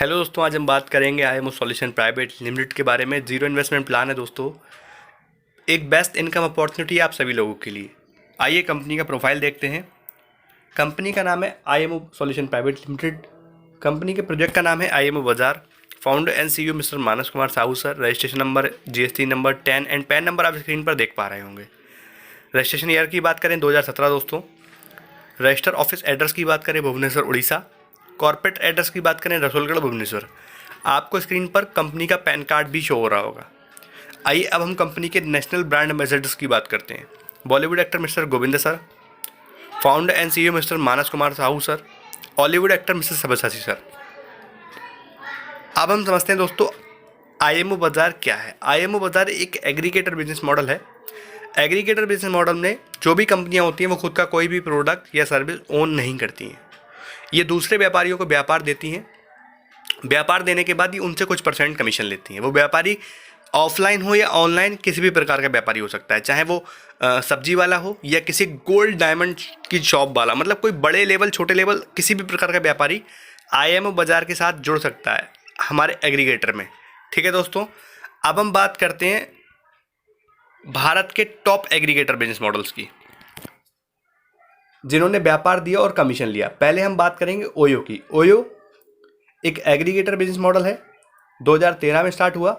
Hello दोस्तों, आज हम बात करेंगे आईएमओ सॉल्यूशन प्राइवेट लिमिटेड के बारे में। जीरो इन्वेस्टमेंट प्लान है दोस्तों, एक बेस्ट इनकम अपॉर्चुनिटी है आप सभी लोगों के लिए। आइए कंपनी का प्रोफाइल देखते हैं। कंपनी का नाम है IMO solution private limited. Company के प्रोजेक्ट का नाम है आईएमओ बाजार। Founder and CEO mister Manas Kumar Sahu sir. Registration number GST number 10 and pan number आप स्क्रीन पर देख पा रहे होंगे। रजिस्ट्रेशन ईयर की बात करें 2017 दोस्तों। रजिस्टर ऑफिस एड्रेस की बात करें भुवनेश्वर उड़ीसा। कॉर्पोरेट एड्रेस की बात करें रसूलगढ़ भुवनेश्वर। आपको स्क्रीन पर कंपनी का पैन कार्ड भी शो हो रहा होगा। आइए अब हम कंपनी के नेशनल ब्रांड एम्बेसडर्स की बात करते हैं। Bollywood actor mister Govinda sir. Founder and CEO mister Manas Kumar Sahu sir. Hollywood actor mister Sabyasachi sir. अब हम समझते हैं दोस्तों आईएमओ बाजार क्या है। आईएमओ बाजार एक एग्रीगेटर बिजनेस मॉडल है। एग्रीगेटर बिजनेस मॉडल में जो भी कंपनियां होती हैं वो खुद का कोई भी प्रोडक्ट या सर्विस ओन नहीं करती हैं। ये दूसरे व्यापारियों को व्यापार देती हैं। व्यापार देने के बाद ये उनसे कुछ परसेंट कमीशन लेती हैं। वो व्यापारी ऑफलाइन हो या ऑनलाइन किसी भी प्रकार का व्यापारी हो सकता है, चाहे वो सब्जी वाला हो या किसी गोल्ड डायमंड की शॉप वाला, मतलब कोई बड़े लेवल छोटे लेवल किसी भी प्रकार का व्यापारी आईएमओ बाजार के साथ जुड़ सकता है हमारे एग्रीगेटर में। ठीक है दोस्तों, अब हम बात करते हैं भारत के टॉप एग्रीगेटर बिजनेस मॉडल्स की जिन्होंने व्यापार दिया और कमीशन लिया। पहले हम बात करेंगे ओयो की। ओयो एक एग्रीगेटर बिजनेस मॉडल है, 2013 में स्टार्ट हुआ।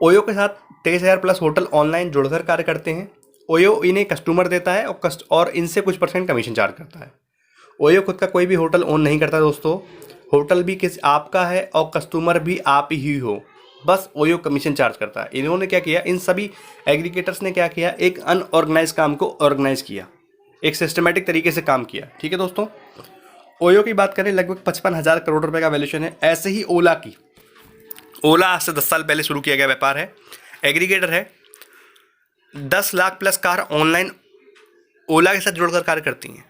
ओयो के साथ 23,000 प्लस होटल ऑनलाइन जुड़कर कार्य करते हैं। ओयो इन्हें कस्टमर देता है और इनसे कुछ परसेंट कमीशन चार्ज करता है। ओयो खुद का कोई भी होटल ओन नहीं करता दोस्तों। होटल भी किस आपका है और कस्टमर भी आप ही हो, बस ओयो कमीशन चार्ज करता है। इन्होंने क्या किया, इन सभी एग्रीगेटर्स ने क्या किया, एक अनऑर्गेनाइज काम को ऑर्गेनाइज किया, एक सिस्टमेटिक तरीके से काम किया। ठीक है दोस्तों, ओयो की बात करें लगभग 55,000 करोड़ रुपए का वैल्यूएशन है। ऐसे ही ओला की, ओला आज से 10 साल पहले शुरू किया गया व्यापार है, एग्रीगेटर है। 10 लाख प्लस कार ऑनलाइन ओला के साथ जुड़कर कार्य करती हैं।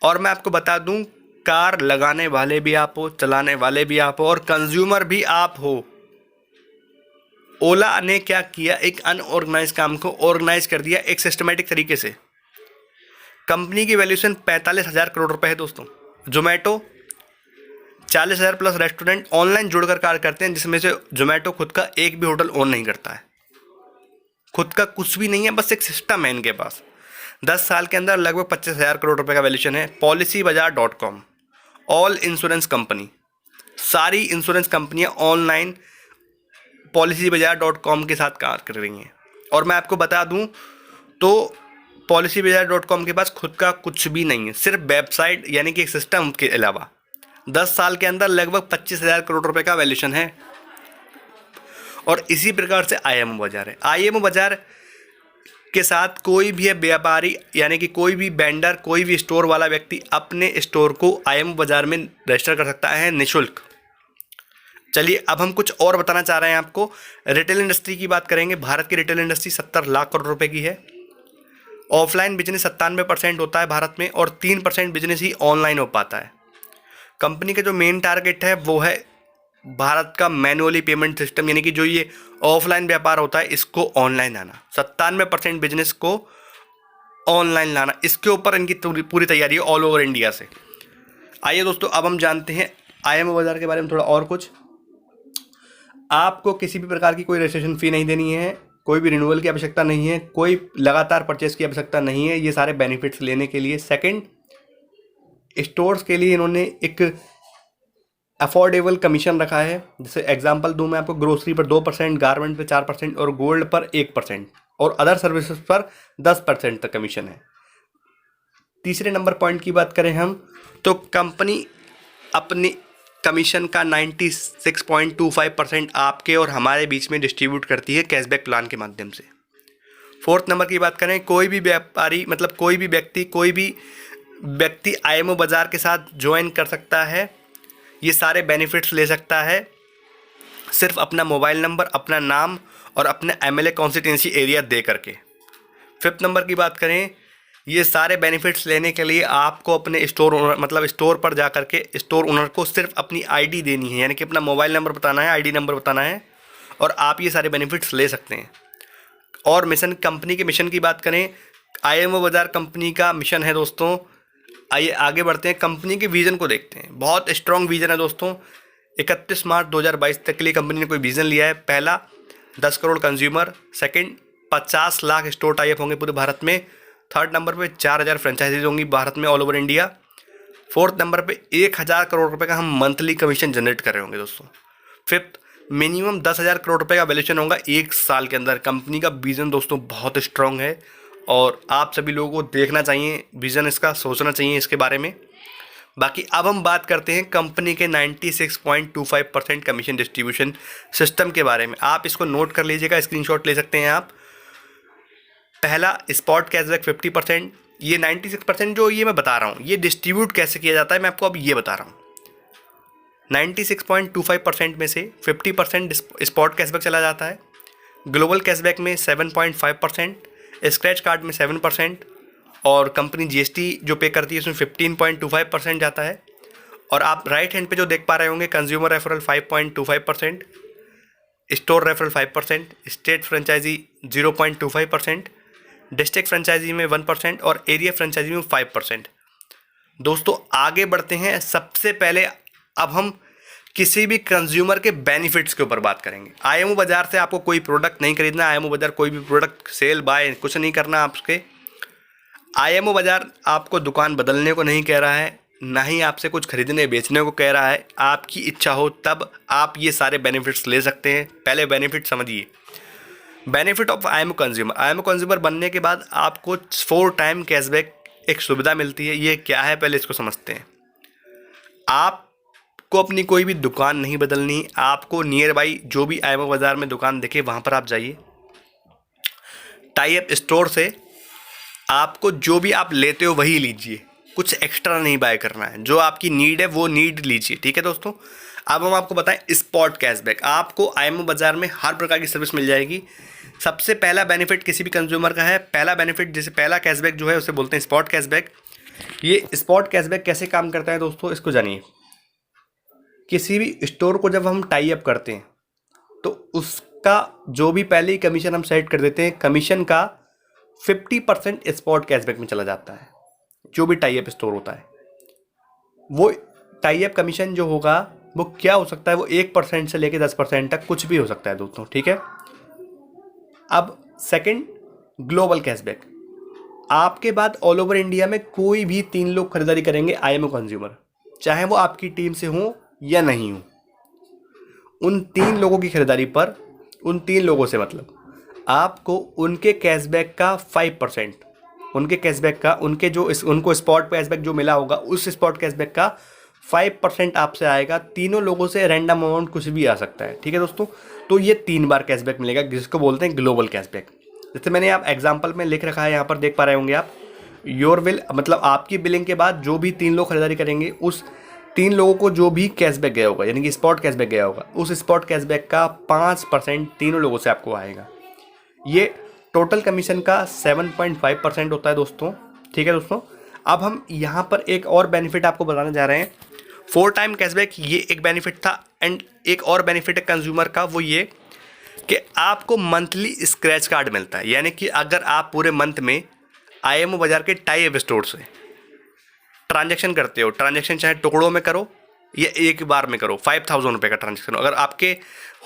और मैं आपको बता दूं, कार लगाने वाले भी आप हो, चलाने वाले भी आप हो और कंज्यूमर भी आप हो। ओला ने क्या किया, एक अनऑर्गेनाइज काम को ऑर्गेनाइज कर दिया एक सिस्टमेटिक तरीके से। कंपनी की वैल्यूएशन 45,000 करोड़ रुपए है दोस्तों। जोमेटो 40,000 प्लस रेस्टोरेंट ऑनलाइन जुड़कर कार्य करते हैं, जिसमें से जोमेटो खुद का एक भी होटल ओन नहीं करता है। खुद का कुछ भी नहीं है, बस एक सिस्टम है इनके पास। 10 साल के अंदर लगभग 25,000 करोड़ रुपए का वैल्यूएशन है। policybazaar.com ऑल इंश्योरेंस कंपनी, सारी इंश्योरेंस कंपनियां ऑनलाइन policybazaar.com के साथ कार्य कर रही हैं। और मैं आपको बता दूं तो policybazaar.com के पास खुद का कुछ भी नहीं है, सिर्फ वेबसाइट यानी कि एक सिस्टम के अलावा। 10 साल के अंदर लगभग 25,000 करोड़ रुपए का वैल्यूएशन है। और इसी प्रकार से आईएमओ बाजार है। आईएमओ बाजार के साथ कोई भी व्यापारी यानी कि कोई भी वेंडर, कोई भी स्टोर वाला व्यक्ति अपने स्टोर को आईएमओ बाजार में रजिस्टर कर सकता है निःशुल्क। चलिए अब हम कुछ और बताना चाह रहे हैं आपको। रिटेल इंडस्ट्री की बात करेंगे। भारत की रिटेल इंडस्ट्री 70 लाख करोड़ रुपए की है। ऑफलाइन बिजनेस 97% होता है भारत में और 3% बिजनेस ही ऑनलाइन हो पाता है। कंपनी का जो मेन टारगेट है वो है भारत का मैनुअली पेमेंट सिस्टम, यानी कि जो ये ऑफलाइन व्यापार होता है इसको ऑनलाइन लाना। 97% बिजनेस को ऑनलाइन लाना, इसके ऊपर इनकी पूरी तैयारी है ऑल ओवर इंडिया से। आइए दोस्तों अब हम जानते हैं आईएमओ बाजार के बारे में थोड़ा और कुछ। आपको किसी भी प्रकार की कोई रजिस्ट्रेशन फ़ी नहीं देनी है, कोई भी रिन्यूअल की आवश्यकता नहीं है, कोई लगातार परचेस की आवश्यकता नहीं है ये सारे बेनिफिट्स लेने के लिए। सेकंड, स्टोर्स के लिए इन्होंने एक अफोर्डेबल कमीशन रखा है। जैसे एग्जांपल दूं मैं आपको, ग्रोसरी पर 2%, गारमेंट पे 4% और गोल्ड पर 1% और अदर सर्विसेज पर 10% तक कमीशन है। तीसरे नंबर पॉइंट की बात करें हम तो कंपनी अपनी कमीशन का 96.25% आपके और हमारे बीच में डिस्ट्रीब्यूट करती है कैशबैक प्लान के माध्यम से। फोर्थ नंबर की बात करें, कोई भी व्यापारी मतलब कोई भी व्यक्ति आईएमओ बाजार के साथ ज्वाइन कर सकता है, ये सारे बेनिफिट्स ले सकता है सिर्फ अपना मोबाइल नंबर, अपना नाम और अपना एमएलए कॉन्स्टिट्यूंसी एरिया दे करके। फिफ्थ नंबर की बात करें, ये सारे बेनिफिट्स लेने के लिए आपको अपने स्टोर ओनर मतलब स्टोर पर जा करके स्टोर ओनर को सिर्फ अपनी आईडी देनी है, यानी कि अपना मोबाइल नंबर बताना है, आईडी नंबर बताना है और आप ये सारे बेनिफिट्स ले सकते हैं। और मिशन, कंपनी के मिशन की बात करें, आईएमओ बाजार कंपनी का मिशन है दोस्तों, आइए आगे बढ़ते हैं, कंपनी के विजन को देखते हैं। बहुत स्ट्रॉन्ग विजन है दोस्तों। 31 मार्च 2022 तक के लिए कंपनी ने कोई विजन लिया है। पहला 10 crore consumer, second 50 lakh store type होंगे पूरे भारत में, थर्ड नंबर पे 4000 फ्रेंचाइजीज होंगी भारत में all over India, fourth number पे 1000 करोड़ रुपए का हम मंथली कमीशन जनरेट कर रहे होंगे दोस्तों, फिफ्थ मिनिमम 10,000 करोड़ रुपए का वैल्यूएशन होगा 1 साल के अंदर। कंपनी का विजन दोस्तों बहुत स्ट्रांग है और आप सभी लोगों को देखना चाहिए विजन इसका, सोचना चाहिए इसके बारे में। बाकी अब हम बात करते हैं कंपनी के 96.25% कमीशन डिस्ट्रीब्यूशन सिस्टम के बारे में। आप इसको नोट कर लीजिएगा, स्क्रीनशॉट ले सकते हैं आप। पहला स्पॉट कैशबैक 50%, ये 96% जो ये मैं बता रहा हूँ ये डिस्ट्रीब्यूट कैसे किया जाता है मैं आपको अब ये बता रहा हूँ। 96.25% में से 50% स्पॉट कैशबैक चला जाता है, ग्लोबल कैशबैक में 7.5%, स्क्रैच कार्ड में 7% और कंपनी जीएसटी जो पे करती है उसमें 15.25% जाता है। और आप राइट हैंड पे जो देख पा रहे होंगे consumer referral 5.25%, store referral 5%, state franchise 0.25%, district franchise में 1% और एरिया फ्रेंचाइजी में 5%। दोस्तों आगे बढ़ते हैं। सबसे पहले अब हम किसी भी कंज्यूमर के बेनिफिट्स के ऊपर बात करेंगे। आईएमओ बाजार से आपको कोई प्रोडक्ट नहीं खरीदना, आईएमओ बाजार कोई भी प्रोडक्ट सेल बाय कुछ नहीं करना आपके। आईएमओ बाजार आपको दुकान बदलने को नहीं कह रहा है, ना ही आपसे कुछ खरीदने बेचने को कह रहा है। आपकी इच्छा हो तब आप ये सारे बेनिफिट्स ले सकते हैं। पहले बेनिफिट समझिए, benefit of IMO consumer. IMO consumer बनने के बाद आपको 4 टाइम कैशबैक एक सुविधा मिलती है। ये क्या है पहले इसको समझते हैं। आपको अपनी कोई भी दुकान नहीं बदलनी, आपको नियर बाई जो भी आईएमओ बाजार में दुकान दिखे वहाँ पर आप जाइए, टाई अप स्टोर से आपको जो भी आप लेते हो वही लीजिए, कुछ एक्स्ट्रा नहीं बाय करना है। जो आपकी नीड है वो नीड लीजिए, ठीक है दोस्तों। अब हम आपको बताएं स्पॉट कैशबैक। आपको आईएमओ बाजार में हर प्रकार की सर्विस मिल जाएगी। सबसे पहला बेनिफिट किसी भी कंज्यूमर का है, पहला बेनिफिट जैसे पहला कैशबैक जो है उसे बोलते हैं स्पॉट कैशबैक। ये स्पॉट कैशबैक कैसे काम करता है दोस्तों इसको जानिए। किसी भी स्टोर को जब हम टाई अप करते हैं तो उसका जो भी पहले ही कमीशन हम सेट कर देते हैं, कमीशन का 50% स्पॉट कैशबैक में चला जाता है। जो भी टाई अप स्टोर होता है वो टाई अप कमीशन जो होगा वो क्या हो सकता है, वो 1% से लेकर 10% तक कुछ भी हो सकता है दोस्तों, ठीक है। अब सेकंड ग्लोबल कैशबैक। आपके बाद ऑल ओवर इंडिया में कोई भी 3 लोग खरीदारी करेंगे आईएमओ कंज्यूमर, चाहे वो आपकी टीम से हो या नहीं हो, उन 3 लोगों की खरीदारी पर, उन 3 लोगों से मतलब आपको उनके कैशबैक का 5%, उनके कैशबैक का उनको स्पॉट कैशबैक जो मिला होगा उस स्पॉट कैशबैक का 5% आपसे आएगा। तीनों लोगों से रैंडम अमाउंट कुछ भी आ सकता है, ठीक है दोस्तों। तो ये 3 बार कैशबैक मिलेगा जिसको बोलते हैं ग्लोबल कैशबैक। जैसे मैंने आप एग्जांपल में लिख रखा है, यहाँ पर देख पा रहे होंगे आप, योर बिल मतलब आपकी बिलिंग के बाद जो भी 3 लोग खरीदारी करेंगे उस 3 लोगों को जो भी कैशबैक गया होगा यानी कि स्पॉट कैशबैक गया होगा उस स्पॉट कैशबैक का 5% तीनों लोगों से आपको आएगा। ये टोटल कमीशन का 7.5% होता है दोस्तों, ठीक है दोस्तों। अब हम यहाँ पर एक और बेनिफिट आपको बताने जा रहे हैं, 4 टाइम कैशबैक। ये एक बेनिफिट था एंड एक और बेनिफिट है कंज्यूमर का, वो ये कि आपको मंथली स्क्रैच कार्ड मिलता है। यानी कि अगर आप पूरे मंथ में आईएमओ बाजार के टाई अप स्टोर से ट्रांजैक्शन करते हो, ट्रांजैक्शन चाहे टुकड़ों में करो या एक बार में करो, 5000 रुपये का ट्रांजैक्शन अगर आपके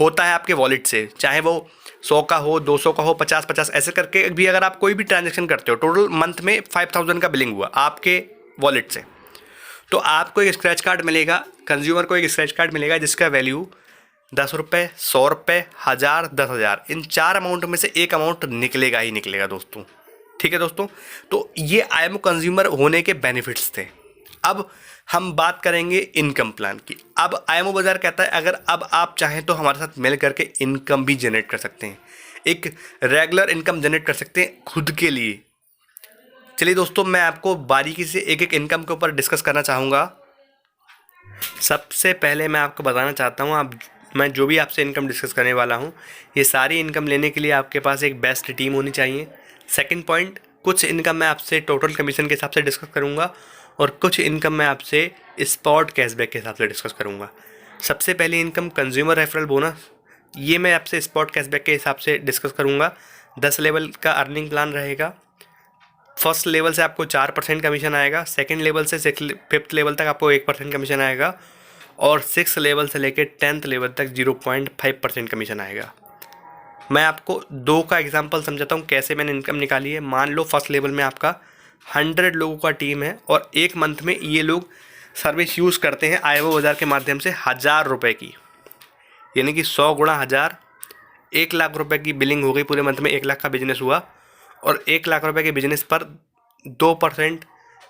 होता है आपके वॉलेट से, चाहे वो 100 का हो, 200 का हो, 50-50 ऐसे करके भी अगर आप कोई भी ट्रांजैक्शन करते हो, टोटल मंथ में 5000 का बिलिंग हुआ आपके वॉलेट से, तो आपको एक स्क्रैच कार्ड मिलेगा, कंज्यूमर को एक स्क्रैच कार्ड मिलेगा जिसका वैल्यू 10 रुपये, 100 रुपये, 1000, 10,000, इन 4 अमाउंट में से एक अमाउंट निकलेगा ही निकलेगा दोस्तों, ठीक है दोस्तों। तो ये आईएमओ कंज्यूमर होने के बेनिफिट्स थे। अब हम बात करेंगे इनकम प्लान की। अब आईएमओ बाजार कहता है अगर अब आप चाहें तो हमारे साथ मिल करके इनकम भी जनरेट कर सकते हैं, एक रेगुलर इनकम जनरेट कर सकते हैं खुद के लिए। चलिए दोस्तों मैं आपको बारीकी से एक एक इनकम के ऊपर डिस्कस करना चाहूँगा। सबसे पहले मैं आपको बताना चाहता हूँ मैं जो भी आपसे इनकम डिस्कस करने वाला हूँ ये सारी इनकम लेने के लिए आपके पास एक बेस्ट टीम होनी चाहिए। सेकंड पॉइंट, कुछ इनकम मैं आपसे टोटल कमीशन के हिसाब से डिस्कस करूँगा और कुछ इनकम मैं आपसे स्पॉट कैशबैक के हिसाब से डिस्कस करूँगा। सबसे पहले इनकम कंज्यूमर रेफरल बोनस, ये मैं आपसे स्पॉट कैशबैक के हिसाब से डिस्कस करूँगा। 10 लेवल का अर्निंग प्लान रहेगा, फर्स्ट लेवल से आपको 4% कमीशन आएगा, सेकंड लेवल से 5th लेवल तक आपको 1% कमीशन आएगा, और 6th लेवल से लेकर 10th लेवल तक 0.5% कमीशन आएगा। मैं आपको 2 का एग्जांपल समझाता हूँ कैसे मैंने इनकम निकाली है। मान लो फर्स्ट लेवल में आपका 100 लोगों का टीम है और एक मंथ में ये लोग सर्विस यूज़ करते हैं आईवो बाज़ार के माध्यम से 1000 रुपये की, यानी कि 100 गुणा 1000, 1 लाख रुपए की बिलिंग हो गई पूरे मंथ में, 1 लाख का बिजनेस हुआ। और 1 लाख रुपए के बिजनेस पर 2%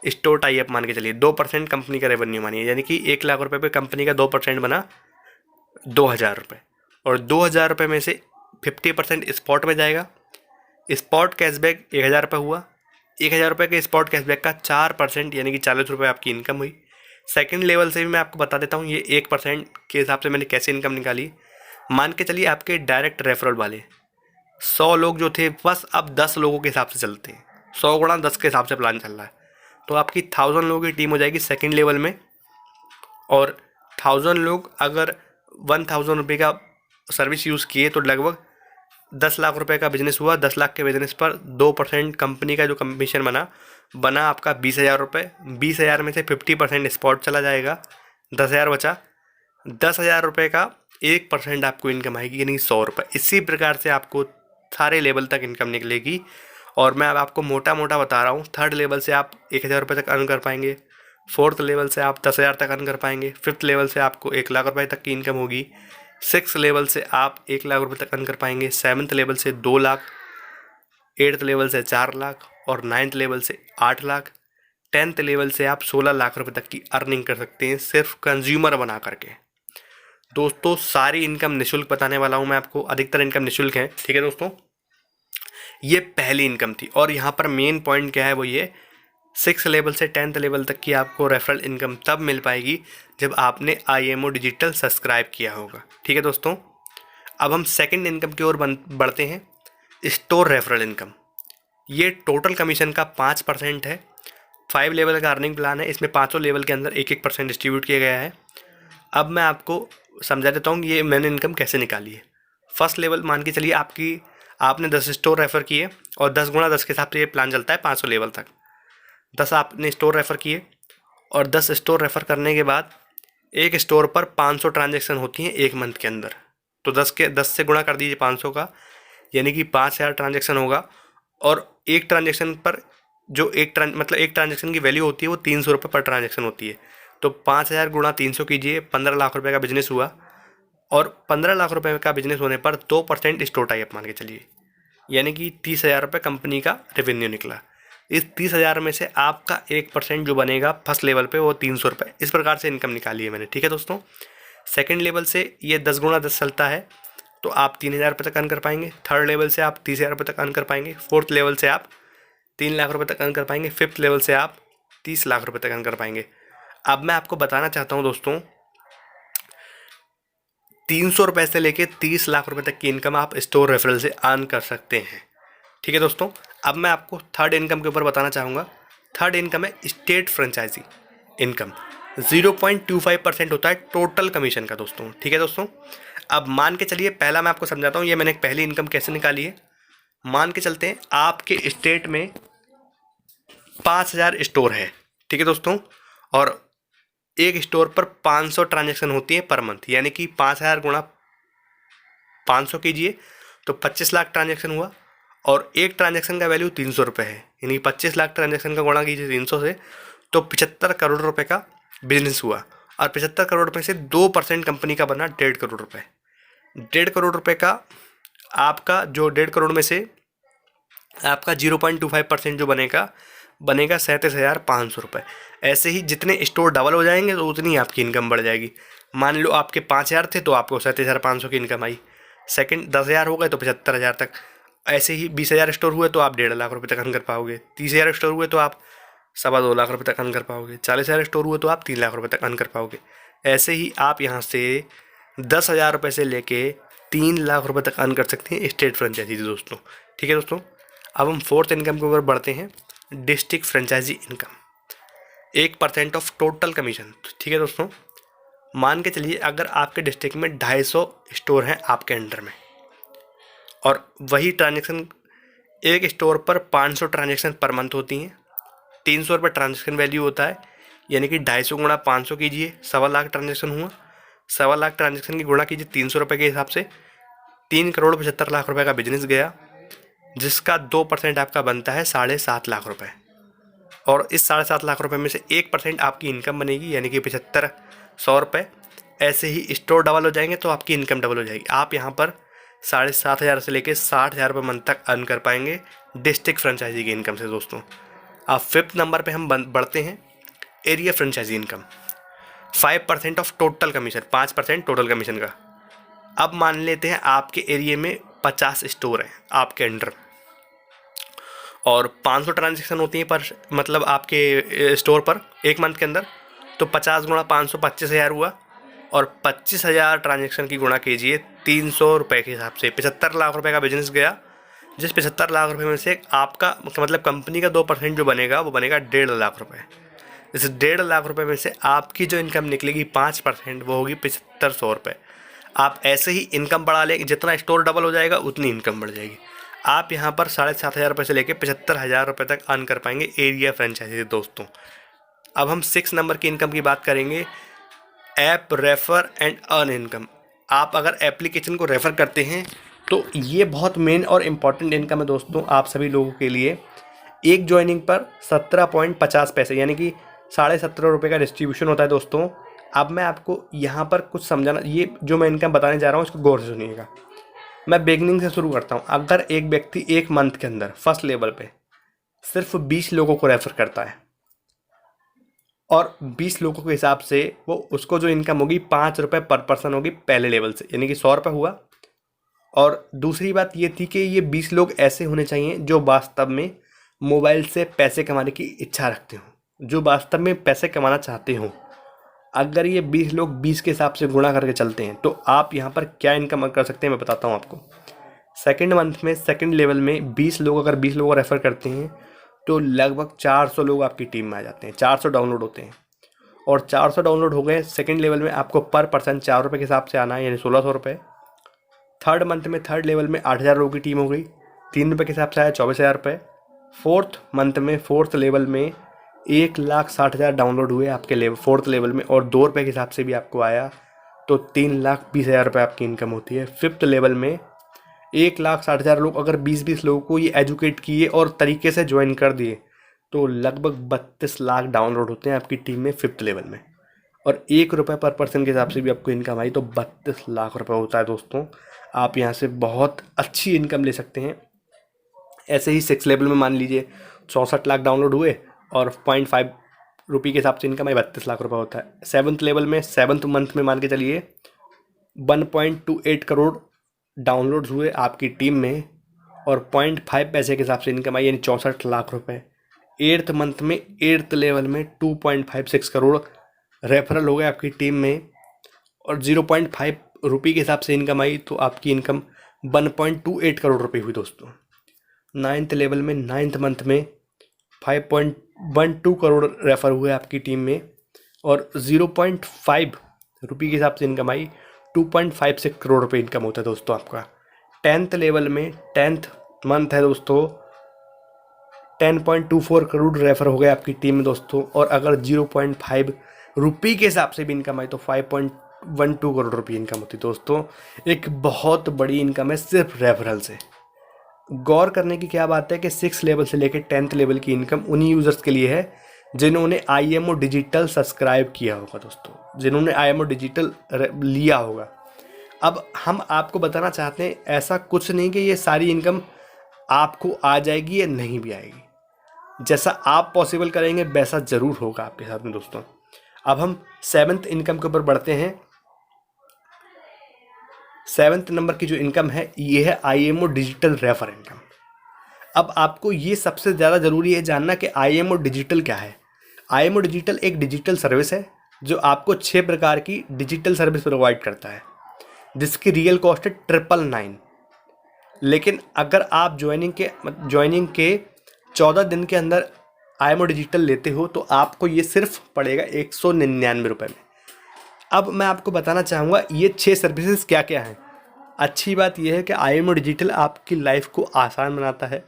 स्टोर टाई अप मान के चलिए, 2% कंपनी का रेवेन्यू मानिए, यानी कि 1 लाख रुपए पे कंपनी का 2% बना 2000 रुपये। और 2000 रुपये में से 50% स्पॉट में जाएगा। स्पॉट कैशबैक 1000 रुपये हुआ, 1000 रुपये के स्पॉट कैशबैक का 4% यानी कि 40 रुपये आपकी इनकम हुई। सेकंड लेवल से भी मैं आपको बता देता हूँ ये 1% के हिसाब से मैंने कैसे इनकम निकाली। मान के चलिए आपके डायरेक्ट रेफरल वाले 100 लोग जो थे, बस अब 10 लोगों के हिसाब से चलते हैं, 100 गुणा 10 के हिसाब से प्लान चल रहा है, तो आपकी 1000 लोगों की टीम हो जाएगी सेकंड लेवल में। और 1000 लोग अगर 1000 रुपये का सर्विस यूज़ किए तो लगभग 10 लाख रुपए का बिजनेस हुआ। 10 लाख के बिजनेस पर 2% कंपनी का जो कमीशन बना आपका 20,000 रुपये। 20,000 में से 50% स्पॉट चला जाएगा, 10,000 बचा। 10,000 रुपये का 1% आपको इनकम आएगी, यानी 100 रुपये। इसी प्रकार से आपको सारे लेवल तक इनकम निकलेगी। और मैं अब आपको मोटा मोटा बता रहा हूँ, थर्ड लेवल से आप 1,000 रुपये तक अर्न कर पाएंगे, फोर्थ लेवल से आप 10,000 तक अर्न कर पाएंगे, फिफ्थ लेवल से आपको 1 लाख रुपये तक की इनकम होगी, सिक्स लेवल से आप 1 लाख रुपये तक अर्न कर पाएंगे, 7th लेवल से 2 लाख, 8th लेवल से 4 लाख, और 9th लेवल से 8 लाख, 10th लेवल से आप 16 लाख रुपये तक की अर्निंग कर सकते हैं सिर्फ कंज्यूमर बना करके। दोस्तों सारी इनकम निःशुल्क बताने वाला हूँ मैं आपको, अधिकतर इनकम निःशुल्क है, ठीक है दोस्तों। ये पहली इनकम थी, और यहाँ पर मेन पॉइंट क्या है वो ये, 6th लेवल से 10th लेवल तक की आपको रेफरल इनकम तब मिल पाएगी जब आपने IMO डिजिटल सब्सक्राइब किया होगा, ठीक है दोस्तों। अब हम सेकंड इनकम की ओर बढ़ते हैं, स्टोर रेफरल इनकम। ये टोटल कमीशन का 5% है। 5 लेवल का अर्निंग प्लान है, इसमें 5 लेवल के अंदर 1-1% डिस्ट्रीब्यूट किया गया है। अब मैं आपको समझा देता हूँ ये मैंने इनकम कैसे निकाली है। फर्स्ट लेवल मान के चलिए आपने 10 स्टोर रेफ़र किए, और 10 गुणा 10 के हिसाब से ये प्लान चलता है 500 लेवल तक। 10 आपने स्टोर रेफ़र किए, और 10 स्टोर रेफ़र करने के बाद एक स्टोर पर 500 ट्रांजेक्शन होती हैं एक मंथ के अंदर। तो 10 से गुणा कर दीजिए 500 का, यानी कि 5000 ट्रांजेक्शन होगा। और एक ट्रांजेक्शन पर जो एक ट्रांजेक्शन की वैल्यू होती है वो 300 रुपये पर ट्रांजेक्शन होती है। तो 5000 गुणा 300 कीजिए, 15 लाख रुपए का बिजनेस हुआ। और 15 लाख रुपए का बिजनेस होने पर 2% स्टोर टाई अप मान के चलिए, यानी कि 30,000 रुपये कंपनी का रेवेन्यू निकला। इस 30,000 में से आपका 1% जो बनेगा फर्स्ट लेवल पे वो 300 रुपये। इस प्रकार से इनकम निकाली है मैंने, ठीक है दोस्तों। सेकंड लेवल से ये 10 गुणा 10 चलता है, तो आप 3,000 रुपये तक अर्न कर पाएंगे। थर्ड लेवल से आप 30,000 रुपये तक अर्न कर पाएंगे। फोर्थ लेवल से आप 3 लाख रुपये तक अर्न कर पाएंगे। फिफ्थ लेवल से आप 30 लाख रुपये तक अर्न कर पाएंगे। अब मैं आपको बताना चाहता हूँ दोस्तों, 300 रुपये से लेके 30 लाख रुपए तक की इनकम आप स्टोर रेफरल से अर्न कर सकते हैं, ठीक है दोस्तों। अब मैं आपको थर्ड इनकम के ऊपर बताना चाहूँगा। थर्ड इनकम है स्टेट फ्रेंचाइजी इनकम। 0.25% होता है टोटल कमीशन का दोस्तों, ठीक है दोस्तों। अब मान के चलिए, पहला मैं आपको समझाता हूँ ये मैंने पहली इनकम कैसे निकाली है। मान के चलते हैं आपके स्टेट में 5000 स्टोर है, ठीक है दोस्तों, और एक स्टोर पर 500 ट्रांजैक्शन होती है पर मंथ, यानी कि 5000 गुणा 500 कीजिए तो 25 लाख ट्रांजैक्शन हुआ। और एक ट्रांजैक्शन का वैल्यू 300 रुपये है, यानी 25 लाख ट्रांजैक्शन का गुणा कीजिए 300 से, तो 75 करोड़ रुपए का बिजनेस हुआ। और 75 करोड़ रुपए से 2% कंपनी का बना 1.5 करोड़ रुपये। 1.5 करोड़ रुपये का आपका जो 1.5 करोड़ में से आपका 0.25% जो बनेगा 37,500 रुपये। ऐसे ही जितने स्टोर डबल हो जाएंगे तो उतनी आपकी इनकम बढ़ जाएगी। मान लो आपके 5,000 थे तो आपको 37,500 की इनकम आई। सेकंड 10,000 हो गए तो 75,000 तक। ऐसे ही 20,000 स्टोर हुए तो आप 1.5 लाख रुपये तक अर्न कर पाओगे। 30,000 स्टोर हुए तो आप 2.25 लाख रुपये तक अर्न कर पाओगे। 40,000 स्टोर हुए तो आप 3 लाख रुपये तक अर्न कर पाओगे। ऐसे ही आप यहाँ से 10,000 रुपये से लेके 3 लाख रुपये तक अर्न कर सकते हैं स्टेट फ्रेंचाइजी दोस्तों, ठीक है दोस्तों। अब हम फोर्थ इनकम के ऊपर बढ़ते हैं, district franchise income. 1% of total commission, ठीक है दोस्तों। मान के चलिए अगर आपके डिस्ट्रिक्ट में 250 स्टोर हैं आपके अंडर में, और वही ट्रांजेक्शन एक स्टोर पर 500 ट्रांजेक्शन पर मंथ होती हैं। 300 रुपये ट्रांजेक्शन वैल्यू होता है, यानी कि 250 गुणा 500 कीजिए, 1.25 लाख ट्रांजेक्शन हुआ। 1.25 लाख ट्रांजेक्शन की गुणा कीजिए 300 रुपये के हिसाब से, 3,75,00,000 रुपये का बिजनेस गया, जिसका 2% आपका बनता है 7.5 लाख रुपये। और इस 7.5 लाख रुपये में से 1% आपकी इनकम बनेगी, यानी कि 75,100 रुपये। ऐसे ही स्टोर डबल हो जाएंगे तो आपकी इनकम डबल हो जाएगी। आप यहाँ पर 7,500 से लेकर 60,000 रुपये मंथ तक अर्न कर पाएंगे डिस्ट्रिक्ट फ्रेंचाइजी की इनकम से दोस्तों। अब 5th नंबर पे हम बढ़ते हैं, area franchise income. 5% of total commission, 5% total commission का। अब मान लेते हैं आपके एरिया में 50 स्टोर हैं आपके अंडर, और 500 ट्रांजेक्शन होती हैं पर मतलब आपके स्टोर पर एक मंथ के अंदर, तो 50 गुणा 500 25,000 हुआ। और 25,000 ट्रांजेक्शन की गुणा कीजिए 300 रुपये के हिसाब से, 75 लाख रुपए का बिजनेस गया, जिस 75 लाख रुपए में से आपका मतलब कंपनी का 2% जो बनेगा वो बनेगा 1.5 लाख रुपए। इस 1.5 लाख रुपए में से आपकी जो इनकम निकलेगी 5% वो होगी 75,100 रुपये। आप ऐसे ही इनकम बढ़ा लेंगे, जितना स्टोर डबल हो जाएगा उतनी इनकम बढ़ जाएगी। आप यहाँ पर 7,500 रुपये से लेकर 75,000 रुपये तक अर्न कर पाएंगे एरिया फ्रेंचाइजी दोस्तों। अब हम 6 नंबर की इनकम की बात करेंगे, app refer and earn income. आप अगर एप्लीकेशन को रेफ़र करते हैं तो ये बहुत मेन और इम्पॉर्टेंट इनकम है दोस्तों आप सभी लोगों के लिए। एक ज्वाइनिंग पर 17.50 पैसे, यानी कि 17.5 रुपये का डिस्ट्रीब्यूशन होता है दोस्तों। अब मैं आपको यहाँ पर कुछ समझाना, ये जो मैं इनकम बताने जा रहा हूँ इसको गौर से सुनिएगा। मैं बिगनिंग से शुरू करता हूँ। अगर एक व्यक्ति एक मंथ के अंदर फर्स्ट लेवल पे सिर्फ 20 लोगों को रेफ़र करता है और 20 लोगों के हिसाब से वो उसको जो इनकम होगी 5 रुपये पर पर्सन होगी पहले लेवल से, यानी कि 100 रुपये हुआ। और दूसरी बात ये थी कि ये 20 लोग ऐसे होने चाहिए जो वास्तव में मोबाइल से पैसे कमाने की इच्छा रखते हों, जो वास्तव में पैसे कमाना चाहते हों। अगर ये 20 लोग 20 के हिसाब से गुणा करके चलते हैं तो आप यहाँ पर क्या इनकम कर सकते हैं मैं बताता हूँ आपको। सेकंड मंथ में सेकंड लेवल में 20 लोग अगर 20 लोगों को रेफ़र करते हैं तो लगभग 400 लोग आपकी टीम में आ जाते हैं, 400 डाउनलोड होते हैं। और 400 डाउनलोड हो गए, सेकंड लेवल में आपको पर पर्सन 4 रुपये के हिसाब से आना है, यानी 1,600 रुपये। थर्ड मंथ में थर्ड लेवल में 8,000 लोगों की टीम हो गई, 3 रुपये के हिसाब से आया 24,000 रुपये। फोर्थ मंथ में फोर्थ लेवल में 1,60,000 डाउनलोड हुए आपके लेवल फोर्थ लेवल में, और 2 रुपये के हिसाब से भी आपको आया, तो 3,20,000 रुपये आपकी इनकम होती है। फिफ्थ लेवल में 1,60,000 लोग अगर 20-20 लोगों को ये एजुकेट किए और तरीके से ज्वाइन कर दिए तो लगभग 32 लाख डाउनलोड होते हैं आपकी टीम में फिफ्थ लेवल में। और 1 रुपये पर पर्सन के हिसाब से भी आपको इनकम आई तो 32 लाख रुपये होता है दोस्तों। आप यहाँ से बहुत अच्छी इनकम ले सकते हैं। ऐसे ही 6 लेवल में मान लीजिए 64 लाख डाउनलोड हुए और 0.5 रुपये के हिसाब से इनकम आई, 32 लाख रुपये होता है। 7th लेवल में 7th मंथ में मान के चलिए 1.28 करोड़ डाउनलोड्स हुए आपकी टीम में और 0.5 पैसे के हिसाब से इनकम आई, यानी 64 लाख रुपए। 8th मंथ में 8th लेवल में 2.56 करोड़ रेफरल हो गए आपकी टीम में और 0.5 रुपये के हिसाब से इनकम आई, तो आपकी इनकम 1.28 करोड़ रुपए हुई दोस्तों। 9th लेवल में 9th मंथ में 5.12 करोड़ रेफर हुए आपकी टीम में और 0.5 रुपये के हिसाब से इनकम आई, 2.56 करोड़ रुपए इनकम होता है दोस्तों आपका। 10th लेवल में 10th मंथ है दोस्तों, 10.24 करोड़ रेफर हो गए आपकी टीम में दोस्तों, और अगर 0.5 रुपये के हिसाब से भी इनकम आई तो 5.12 करोड़ रुपये इनकम होती है दोस्तों। एक बहुत बड़ी इनकम है सिर्फ रेफरल से। गौर करने की क्या बात है कि 6 लेवल से लेकर 10th लेवल की इनकम उन्हीं यूज़र्स के लिए है जिन्होंने IMO डिजिटल सब्सक्राइब किया होगा दोस्तों, जिन्होंने IMO डिजिटल लिया होगा। अब हम आपको बताना चाहते हैं ऐसा कुछ नहीं कि ये सारी इनकम आपको आ जाएगी या नहीं भी आएगी, जैसा आप पॉसिबल करेंगे वैसा ज़रूर होगा आपके साथ में दोस्तों। अब हम 7th इनकम के ऊपर बढ़ते हैं। 7th नंबर की जो इनकम है ये है IMO डिजिटल रेफर इनकम। अब आपको ये सबसे ज़्यादा ज़रूरी है जानना कि IMO डिजिटल क्या है। IMO डिजिटल एक डिजिटल सर्विस है जो आपको 6 प्रकार की डिजिटल सर्विस प्रोवाइड करता है, जिसकी रियल कॉस्ट है 999। लेकिन अगर आप ज्वाइनिंग के 14 दिन के अंदर IMO डिजिटल लेते हो तो आपको ये सिर्फ पड़ेगा 199 रुपये में। अब मैं आपको बताना चाहूँगा ये 6 सर्विसेज क्या क्या हैं। अच्छी बात यह है कि IMO डिजिटल आपकी लाइफ को आसान बनाता है,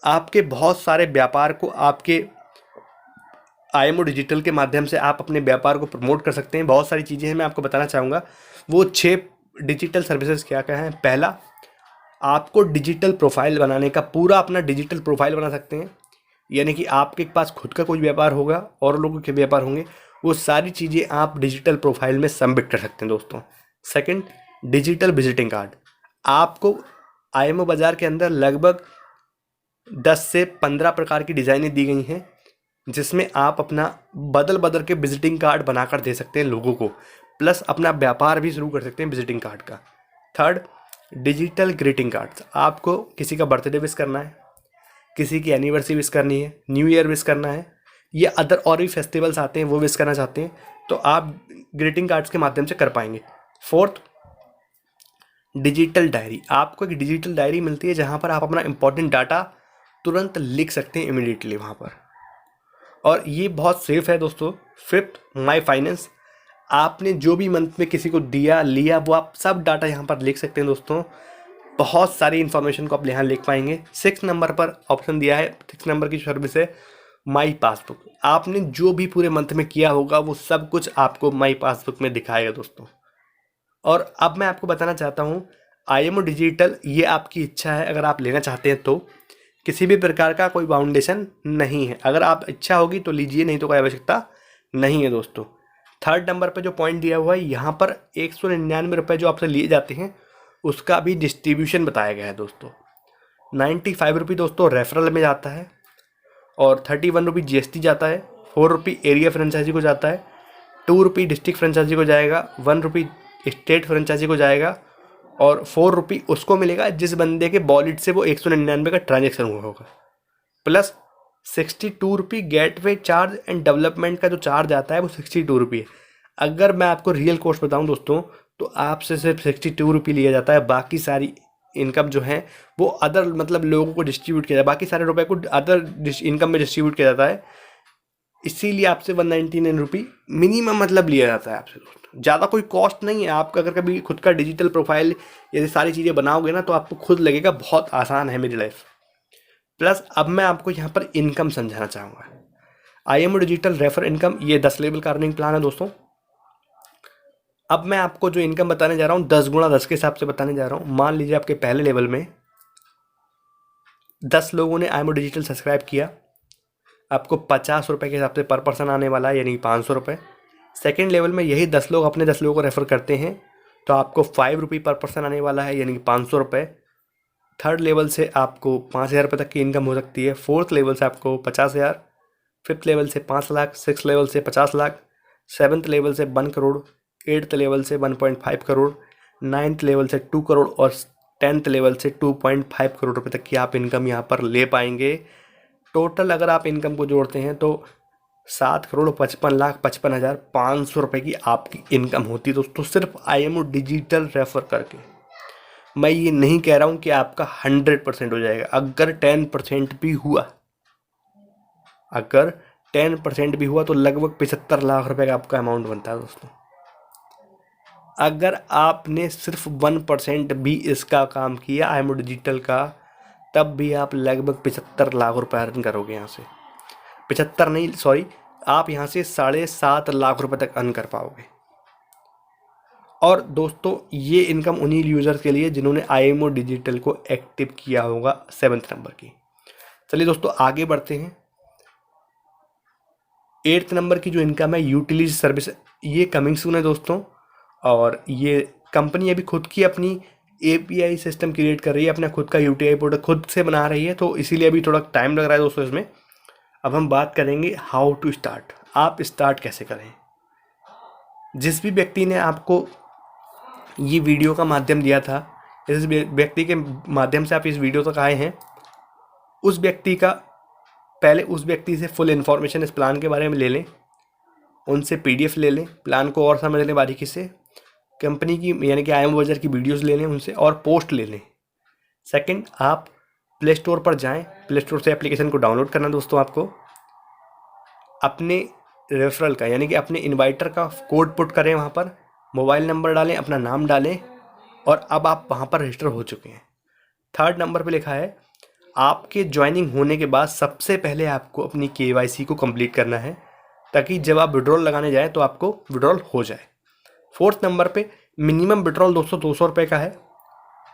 आपके बहुत सारे व्यापार को आपके आईएमओ डिजिटल के माध्यम से आप अपने व्यापार को प्रमोट कर सकते हैं। बहुत सारी चीज़ें हैं, मैं आपको बताना चाहूँगा। वो 6 डिजिटल सर्विसेज क्या क्या हैं। पहला, आपको डिजिटल प्रोफाइल बनाने का, पूरा अपना डिजिटल प्रोफाइल बना सकते हैं, यानी कि आपके पास खुद का कोई व्यापार होगा और लोगों के व्यापार होंगे, वो सारी चीज़ें आप डिजिटल प्रोफाइल में सबमिट कर सकते हैं दोस्तों। Second, digital visiting card. आपको आईएमओ बाज़ार के अंदर लगभग 10 से 15 प्रकार की डिज़ाइनें दी गई हैं, जिसमें आप अपना बदल बदल के विजिटिंग कार्ड बनाकर दे सकते हैं लोगों को, प्लस अपना व्यापार भी शुरू कर सकते हैं विजिटिंग कार्ड का। Third, digital greeting cards. आपको किसी का बर्थडे विश करना है, किसी की एनिवर्सरी विश करनी है, न्यू ईयर विश करना है, या अदर और भी फेस्टिवल्स आते हैं वो विश करना चाहते हैं, तो आप ग्रीटिंग कार्ड्स के माध्यम से कर पाएंगे। Fourth, digital diary. आपको एक डिजिटल डायरी मिलती है जहाँ पर आप अपना इंपॉर्टेंट डाटा तुरंत लिख सकते हैं इमीडिएटली वहाँ पर, और ये बहुत सेफ है दोस्तों। फिफ्थ, माई फाइनेंस। आपने जो भी मंथ में किसी को दिया लिया, वो आप सब डाटा यहाँ पर लिख सकते हैं दोस्तों। बहुत सारी इन्फॉर्मेशन को आप यहाँ लिख पाएंगे। 6 नंबर पर ऑप्शन दिया है, 6 नंबर की सर्विस है माई पासबुक। आपने जो भी पूरे मंथ में किया होगा वो सब कुछ आपको माई पासबुक में दिखाएगा दोस्तों। और अब मैं आपको बताना चाहता हूँ, आईएमओ डिजिटल, ये आपकी इच्छा है, अगर आप लेना चाहते हैं तो किसी भी प्रकार का कोई बाउंडेशन नहीं है। अगर आप इच्छा होगी तो लीजिए, नहीं तो कोई आवश्यकता नहीं है दोस्तों। थर्ड नंबर पे जो पॉइंट दिया हुआ है, यहाँ पर 199 रुपये जो आपसे लिए जाते हैं उसका भी डिस्ट्रीब्यूशन बताया गया है दोस्तों। 95 रुपये दोस्तों रेफरल में जाता है, और 31 रुपये जीएसटी जाता है, 4 रुपये एरिया फ्रेंचाइजी को जाता है, 2 रुपये डिस्ट्रिक्ट फ्रेंचाइजी को जाएगा, 1 रुपये स्टेट फ्रेंचाइजी को जाएगा, और 4 रुपये उसको मिलेगा जिस बंदे के वॉलेट से वो 199 का ट्रांजेक्शन हुआ होगा, प्लस 62 रुपये गेटवे चार्ज एंड डेवलपमेंट का जो चार्ज आता है वो 62 रुपये। अगर मैं आपको रियल कॉस्ट बताऊं दोस्तों, तो आपसे सिर्फ 62 रुपये लिया जाता है। बाकी सारी इनकम जो है वो अदर, मतलब लोगों को डिस्ट्रीब्यूट किया जाता है, बाकी सारे रुपए को अदर इनकम में डिस्ट्रीब्यूट किया जाता है। इसीलिए आपसे 199 रुपये मिनिमम मतलब लिया जाता है आपसे दोस्तों। ज़्यादा कोई कॉस्ट नहीं है। आप अगर कभी खुद का डिजिटल प्रोफाइल ये सारी चीज़ें बनाओगे ना, तो आपको खुद लगेगा बहुत आसान है मेरी लाइफ। प्लस अब मैं आपको यहाँ पर इनकम समझाना चाहूँगा। आईएमओ डिजिटल रेफर इनकम, ये 10 लेवल का अर्निंग प्लान है दोस्तों। अब मैं आपको जो इनकम बताने जा रहा हूँ 10 गुणा 10 के हिसाब से बताने जा रहा हूँ। मान लीजिए आपके पहले लेवल में 10 लोगों ने आईएमओ डिजिटल सब्सक्राइब किया, आपको 50 रुपये के हिसाब से पर पर्सन आने वाला है, यानी 500 रुपये। सेकेंड लेवल में यही 10 लोग अपने 10 लोगों को रेफ़र करते हैं, तो आपको 5 रुपये पर पर्सन आने वाला है, यानी 500 रुपये। थर्ड लेवल से आपको 5,000 रुपये तक की इनकम हो सकती है। फोर्थ लेवल से आपको 50,000, फिफ्थ लेवल से 5 लाख, सिक्स लेवल से 50 लाख, सेवन्थ लेवल से 1 करोड़, एट्थ लेवल से 1.5 करोड़, नाइन्थ लेवल से 2 करोड़, और 10th लेवल से 2.5 करोड़ रुपये तक की आप इनकम यहाँ पर ले पाएंगे। टोटल अगर आप इनकम को जोड़ते हैं तो 7,55,55,500 रुपये की आपकी इनकम होती है दोस्तों, सिर्फ आईएमओ डिजिटल रेफ़र करके। मैं ये नहीं कह रहा हूँ कि आपका 100% हो जाएगा। अगर 10% भी हुआ, अगर 10% भी हुआ तो लगभग 75 लाख रुपए का आपका अमाउंट बनता है दोस्तों। अगर आपने सिर्फ 1% भी इसका काम किया आईएमओ डिजिटल का, तब भी आप लगभग 75 लाख रुपए अर्न करोगे यहाँ से। 75 नहीं, सॉरी, आप यहाँ से 7.5 लाख रुपए तक अर्न कर पाओगे। और दोस्तों ये इनकम उन्हीं यूज़र्स के लिए जिन्होंने आईएमओ डिजिटल को एक्टिव किया होगा 7th नंबर की। चलिए दोस्तों आगे बढ़ते हैं। 8th नंबर की जो इनकम है यूटिलिटी सर्विस, ये कमिंग सून है दोस्तों, और ये कंपनी अभी खुद की अपनी एपीआई सिस्टम क्रिएट कर रही है, अपना खुद का यूटीआई प्रोडक्ट खुद से बना रही है, तो इसीलिए अभी थोड़ा टाइम लग रहा है दोस्तों इसमें। अब हम बात करेंगे हाउ टू स्टार्ट, आप स्टार्ट कैसे करें। जिस भी व्यक्ति ने आपको ये वीडियो का माध्यम दिया था, इस व्यक्ति के माध्यम से आप इस वीडियो तक आए हैं, उस व्यक्ति का पहले उस व्यक्ति से फुल इन्फॉर्मेशन इस प्लान के बारे में ले लें, उनसे पीडीएफ ले लें, प्लान को और समझ लें बारीकी से, कंपनी की यानी कि आईएमओ बाज़ार की वीडियोस ले लें उनसे, और पोस्ट ले लें। सेकंड, आप प्ले स्टोर पर जाएं, प्ले स्टोर से एप्लीकेशन को डाउनलोड करना दोस्तों। आपको अपने रेफरल का यानी कि अपने इन्वाइटर का कोड पुट करें, वहाँ पर मोबाइल नंबर डालें, अपना नाम डालें, और अब आप वहाँ पर रजिस्टर हो चुके हैं। थर्ड नंबर पे लिखा है आपके ज्वाइनिंग होने के बाद सबसे पहले आपको अपनी KYC को कंप्लीट करना है, ताकि जब आप विड्रॉल लगाने जाएँ तो आपको विड्रॉल हो जाए। 4th नंबर पे मिनिमम विड्रॉल 200 रुपये का है।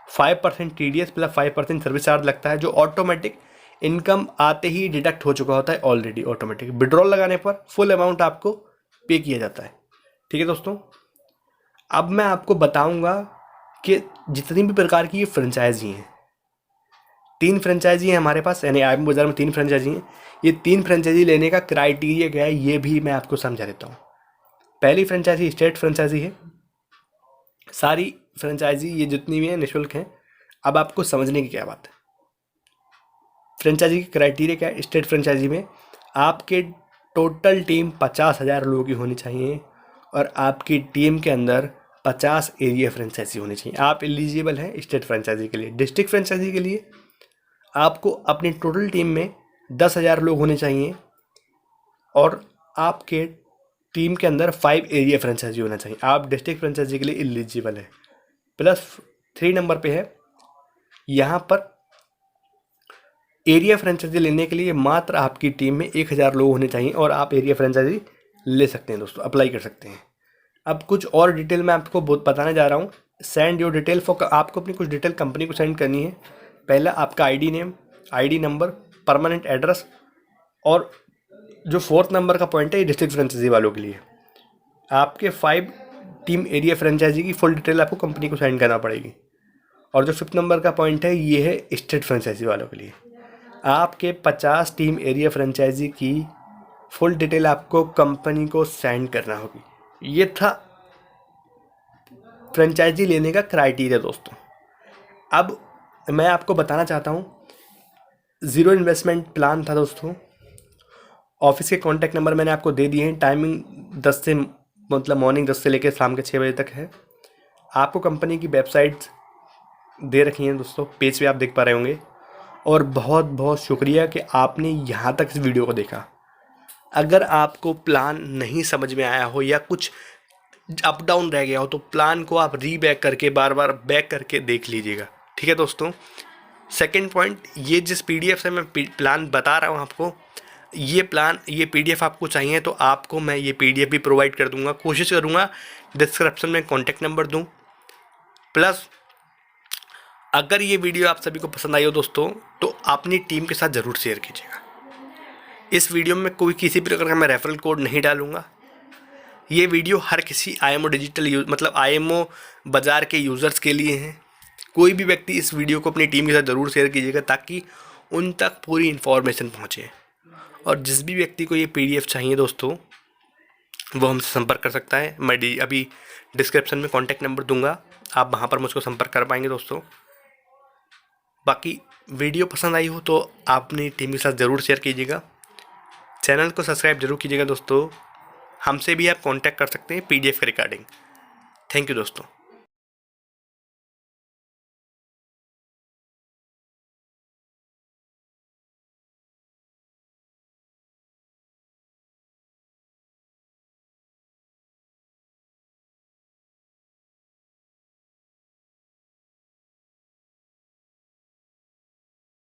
5% TDS प्लस 5% सर्विस चार्ज लगता है, जो ऑटोमेटिक इनकम आते ही डिडक्ट हो चुका होता है ऑलरेडी। ऑटोमेटिक विड्रॉल लगाने पर फुल अमाउंट आपको पे किया जाता है। ठीक है दोस्तों, अब मैं आपको बताऊंगा कि जितनी भी प्रकार की ये फ्रेंचाइजी हैं, 3 फ्रेंचाइजी हैं हमारे पास, यानी IMO बाज़ार में 3 फ्रेंचाइजी हैं। ये 3 फ्रेंचाइजी लेने का क्राइटेरिया क्या है ये भी मैं आपको समझा देता हूँ। पहली फ्रेंचाइजी स्टेट फ्रेंचाइजी है। सारी फ्रेंचाइजी ये जितनी भी हैं निःशुल्क हैं। अब आपको समझने की क्या बात है, फ्रेंचाइजी की क्राइटेरिया क्या है। स्टेट फ्रेंचाइजी में आपके टोटल टीम 50,000 लोगों की होनी चाहिए और आपकी टीम के अंदर 50 एरिया फ्रेंचाइजी होनी चाहिए। आप एलिजिबल हैं स्टेट फ्रेंचाइजी के लिए। डिस्ट्रिक्ट फ्रेंचाइजी के लिए आपको अपनी टोटल टीम में 10,000 लोग होने चाहिए और आपके टीम के अंदर 5 एरिया फ्रेंचाइजी होना चाहिए। आप डिस्ट्रिक्ट फ्रेंचाइजी के लिए एलिजिबल है। प्लस 3 नंबर पे है, यहाँ पर एरिया फ्रेंचाइजी लेने के लिए मात्र आपकी टीम में 1,000 लोग होने चाहिए और आप एरिया फ्रेंचाइजी ले सकते हैं दोस्तों, अप्लाई कर सकते हैं। अब कुछ और डिटेल मैं आपको बहुत बताने जा रहा हूँ। सेंड योर डिटेल फॉर, आपको अपनी कुछ डिटेल कंपनी को सेंड करनी है। पहला आपका ID name, ID number, permanent address, और जो 4th नंबर का पॉइंट है ये डिस्ट्रिक्ट फ्रेंचाइजी वालों के लिए। आपके 5 टीम एरिया फ्रेंचाइजी की फुल डिटेल आपको कंपनी को सेंड करना पड़ेगी। और जो 5th नंबर का पॉइंट है ये है स्टेट फ्रेंचाइजी वालों के लिए। आपके 50 टीम एरिया फ्रेंचाइजी की फुल डिटेल आपको कंपनी को सेंड करना होगी। ये था फ्रेंचाइजी लेने का क्राइटेरिया दोस्तों। अब मैं आपको बताना चाहता हूँ, 0 इन्वेस्टमेंट प्लान था दोस्तों। ऑफिस के कॉन्टैक्ट नंबर मैंने आपको दे दिए हैं। टाइमिंग 10 से मतलब मॉर्निंग 10 से लेकर शाम के 6 बजे तक है। आपको कंपनी की वेबसाइट दे रखी हैं दोस्तों, पेज पे आप देख पा रहे होंगे। और बहुत बहुत शुक्रिया कि आपने यहाँ तक इस वीडियो को देखा। अगर आपको प्लान नहीं समझ में आया हो या कुछ अप डाउन रह गया हो तो प्लान को आप रीबैक करके बार बार बैक करके देख लीजिएगा। ठीक है दोस्तों। सेकंड पॉइंट, ये जिस PDF से मैं प्लान बता रहा हूँ आपको, ये प्लान, ये PDF आपको चाहिए तो आपको मैं ये PDF भी प्रोवाइड कर दूंगा। कोशिश करूँगा डिस्क्रिप्शन में कॉन्टैक्ट नंबर दूँ। प्लस अगर ये वीडियो आप सभी को पसंद आई हो दोस्तों तो अपनी टीम के साथ ज़रूर शेयर कीजिएगा। इस वीडियो में कोई किसी प्रकार का मैं रेफरल कोड नहीं डालूंगा। ये वीडियो हर किसी IMO डिजिटल मतलब IMO बाज़ार के यूज़र्स के लिए हैं। कोई भी व्यक्ति इस वीडियो को अपनी टीम के साथ ज़रूर शेयर कीजिएगा ताकि उन तक पूरी इन्फॉर्मेशन पहुँचे। और जिस भी व्यक्ति को ये PDF चाहिए दोस्तों वो हमसे संपर्क कर सकता है। मैं अभी डिस्क्रिप्शन में कॉन्टैक्ट नंबर दूंगा, आप वहाँ पर मुझको संपर्क कर पाएंगे दोस्तों। बाकी वीडियो पसंद आई हो तो आप अपनी टीम के साथ ज़रूर शेयर कीजिएगा। चैनल को सब्सक्राइब जरूर कीजिएगा दोस्तों। हमसे भी आप कांटेक्ट कर सकते हैं PDF के रिगार्डिंग। थैंक यू दोस्तों।